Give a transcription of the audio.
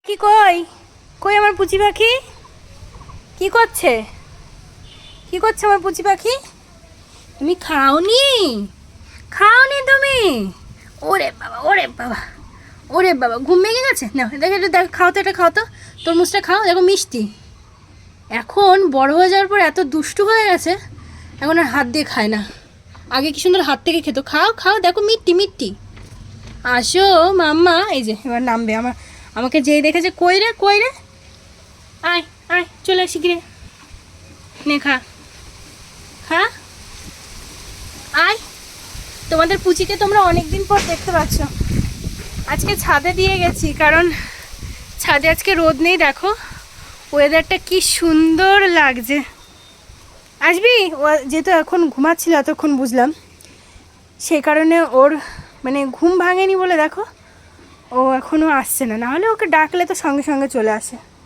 কি কই কই আমার পুচি পাখি কি করছে আমার পুচি পাখি? তুমি খাওনি তুমি? ওরে বাবা ওরে বাবা ওরে বাবা, ঘুম ভেঙে গেছে। না দেখো, এটা দেখো, খাও তো, এটা খাও তো, তরমুজটা খাও, দেখো মিষ্টি। এখন বড় হয়ে যাওয়ার পর এত দুষ্টু হয়ে গেছে, এখন আর হাত দিয়ে খায় না। আগে কি সুন্দর হাত থেকে খেতো। খাও খাও, দেখো মিষ্টি মিষ্টি। আসো মাম্মা, এই যে এবার নামবে। আমাকে যেই দেখেছে, কই রে কই রে, আয় আয় চলে আসি গিরে, নে খা খা আয়। তোমাদের পুচিকে তোমরা অনেক দিন পর দেখতে পাচ্ছ। আজকে ছাদে দিয়ে গেছি, কারণ ছাদে আজকে রোদ নেই। দেখো ওয়েদারটা কি সুন্দর লাগছে। আসবি? ও যেহেতু এখন ঘুমাচ্ছিল এতক্ষণ, বুঝলাম সেই কারণে ওর মানে ঘুম ভাঙেনি বলে দেখো ও এখনও আসছে না, নাহলে ওকে ডাকলে তো সঙ্গে সঙ্গে চলে আসে।